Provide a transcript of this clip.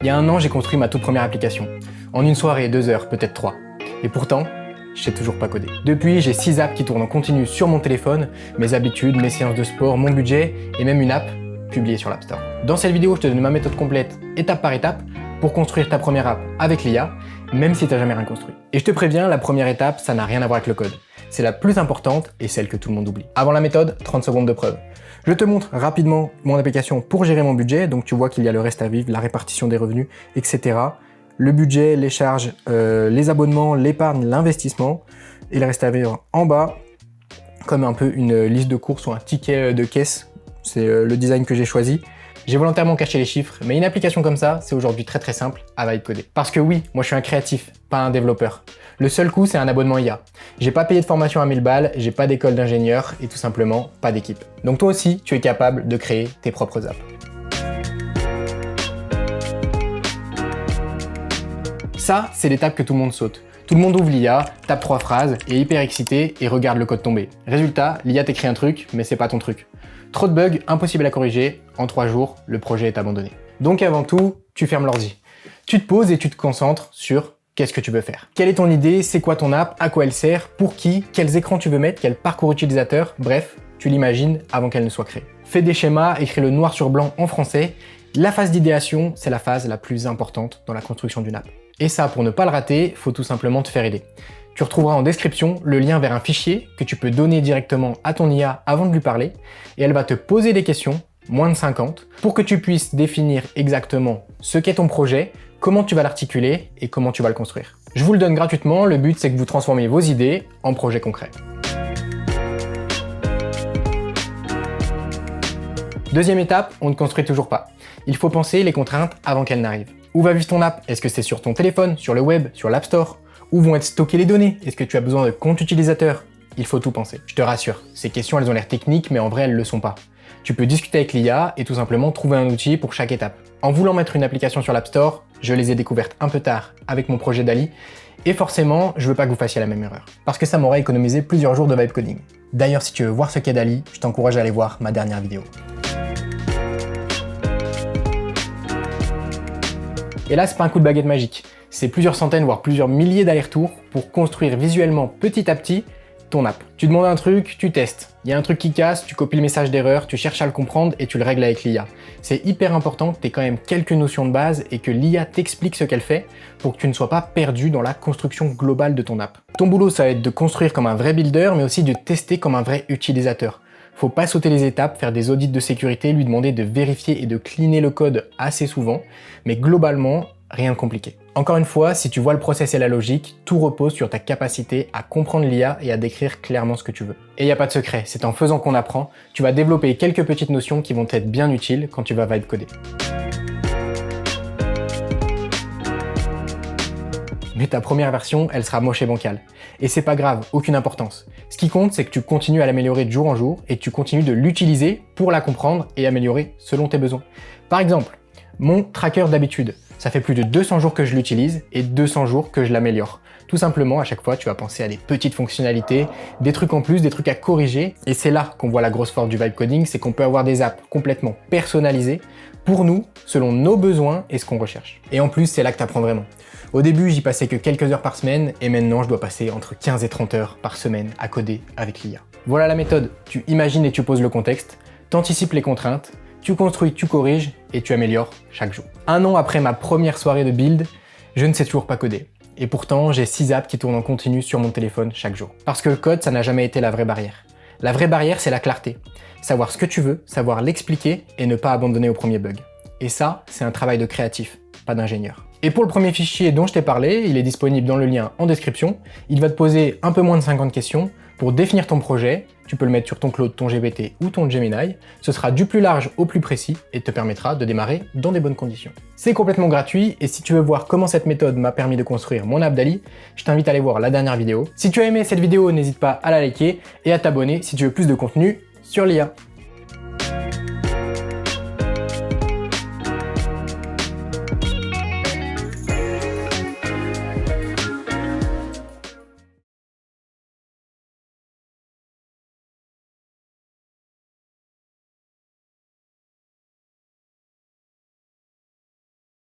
Il y a 1 an, j'ai construit ma toute première application. En une soirée, 2 heures, peut-être 3. Et pourtant, je sais toujours pas coder. Depuis, j'ai 6 apps qui tournent en continu sur mon téléphone, mes habitudes, mes séances de sport, mon budget, et même une app publiée sur l'App Store. Dans cette vidéo, je te donne ma méthode complète, étape par étape, pour construire ta première app avec l'IA, même si tu n'as jamais rien construit. Et je te préviens, la première étape, ça n'a rien à voir avec le code. C'est la plus importante et celle que tout le monde oublie. Avant la méthode, 30 secondes de preuve. Je te montre rapidement mon application pour gérer mon budget, donc tu vois qu'il y a le reste à vivre, la répartition des revenus, etc. Le budget, les charges, les abonnements, l'épargne, l'investissement, et le reste à vivre en bas, comme un peu une liste de courses ou un ticket de caisse. C'est le design que j'ai choisi. J'ai volontairement caché les chiffres, mais une application comme ça, c'est aujourd'hui très simple à vibe coder. Parce que oui, moi je suis un créatif, pas un développeur. Le seul coût, c'est un abonnement IA. J'ai pas payé de formation à 1000 balles, j'ai pas d'école d'ingénieur et tout simplement pas d'équipe. Donc toi aussi, tu es capable de créer tes propres apps. Ça, c'est l'étape que tout le monde saute. Tout le monde ouvre l'IA, tape 3 phrases, est hyper excité et regarde le code tomber. Résultat, l'IA t'écrit un truc, mais c'est pas ton truc. Trop de bugs, impossible à corriger, en 3 jours, le projet est abandonné. Donc avant tout, tu fermes l'ordi. Tu te poses et tu te concentres sur qu'est-ce que tu veux faire. Quelle est ton idée, c'est quoi ton app, à quoi elle sert, pour qui, quels écrans tu veux mettre, quel parcours utilisateur, bref, tu l'imagines avant qu'elle ne soit créée. Fais des schémas, écris-le noir sur blanc en français. La phase d'idéation, c'est la phase la plus importante dans la construction d'une app. Et ça, pour ne pas le rater, faut tout simplement te faire aider. Tu retrouveras en description le lien vers un fichier que tu peux donner directement à ton IA avant de lui parler, et elle va te poser des questions, moins de 50, pour que tu puisses définir exactement ce qu'est ton projet, comment tu vas l'articuler et comment tu vas le construire. Je vous le donne gratuitement, le but c'est que vous transformez vos idées en projets concrets. Deuxième étape, on ne construit toujours pas. Il faut penser les contraintes avant qu'elles n'arrivent. Où va vivre ton app? Est-ce que c'est sur ton téléphone, sur le web, sur l'App Store? Où vont être stockées les données? Est-ce que tu as besoin de compte utilisateur? Il faut tout penser. Je te rassure, ces questions elles ont l'air techniques mais en vrai elles le sont pas. Tu peux discuter avec l'IA et tout simplement trouver un outil pour chaque étape. En voulant mettre une application sur l'App Store, je les ai découvertes un peu tard avec mon projet DALL-E et forcément, je veux pas que vous fassiez la même erreur. Parce que ça m'aurait économisé plusieurs jours de vibe coding. D'ailleurs, si tu veux voir ce qu'est DALL-E, je t'encourage à aller voir ma dernière vidéo. Et là, c'est pas un coup de baguette magique. C'est plusieurs centaines, voire plusieurs milliers d'allers-retours pour construire visuellement petit à petit ton app. Tu demandes un truc, tu testes. Il y a un truc qui casse, tu copies le message d'erreur, tu cherches à le comprendre et tu le règles avec l'IA. C'est hyper important que tu aies quand même quelques notions de base et que l'IA t'explique ce qu'elle fait pour que tu ne sois pas perdu dans la construction globale de ton app. Ton boulot, ça va être de construire comme un vrai builder, mais aussi de tester comme un vrai utilisateur. Faut pas sauter les étapes, faire des audits de sécurité, lui demander de vérifier et de cleaner le code assez souvent, mais globalement, rien de compliqué. Encore une fois, si tu vois le process et la logique, tout repose sur ta capacité à comprendre l'IA et à décrire clairement ce que tu veux. Et il n'y a pas de secret, c'est en faisant qu'on apprend, tu vas développer quelques petites notions qui vont être bien utiles quand tu vas vibe coder. Mais ta première version, elle sera moche et bancale. Et c'est pas grave, aucune importance. Ce qui compte, c'est que tu continues à l'améliorer de jour en jour et que tu continues de l'utiliser pour la comprendre et améliorer selon tes besoins. Par exemple, mon tracker d'habitude. Ça fait plus de 200 jours que je l'utilise et 200 jours que je l'améliore. Tout simplement, à chaque fois, tu vas penser à des petites fonctionnalités, des trucs en plus, des trucs à corriger. Et c'est là qu'on voit la grosse force du vibe coding, c'est qu'on peut avoir des apps complètement personnalisées pour nous, selon nos besoins et ce qu'on recherche. Et en plus, c'est là que tu apprends vraiment. Au début, j'y passais que quelques heures par semaine et maintenant, je dois passer entre 15 et 30 heures par semaine à coder avec l'IA. Voilà la méthode. Tu imagines et tu poses le contexte, t'anticipes les contraintes, tu construis, tu corriges et tu améliores chaque jour. 1 an après ma première soirée de build, je ne sais toujours pas coder. Et pourtant, j'ai 6 apps qui tournent en continu sur mon téléphone chaque jour. Parce que le code, ça n'a jamais été la vraie barrière. La vraie barrière, c'est la clarté. Savoir ce que tu veux, savoir l'expliquer et ne pas abandonner au premier bug. Et ça, c'est un travail de créatif, pas d'ingénieur. Et pour le premier fichier dont je t'ai parlé, il est disponible dans le lien en description. Il va te poser un peu moins de 50 questions pour définir ton projet. Tu peux le mettre sur ton Claude, ton GPT ou ton Gemini. Ce sera du plus large au plus précis et te permettra de démarrer dans des bonnes conditions. C'est complètement gratuit et si tu veux voir comment cette méthode m'a permis de construire mon app DALL-E, je t'invite à aller voir la dernière vidéo. Si tu as aimé cette vidéo, n'hésite pas à la liker et à t'abonner si tu veux plus de contenu sur l'IA.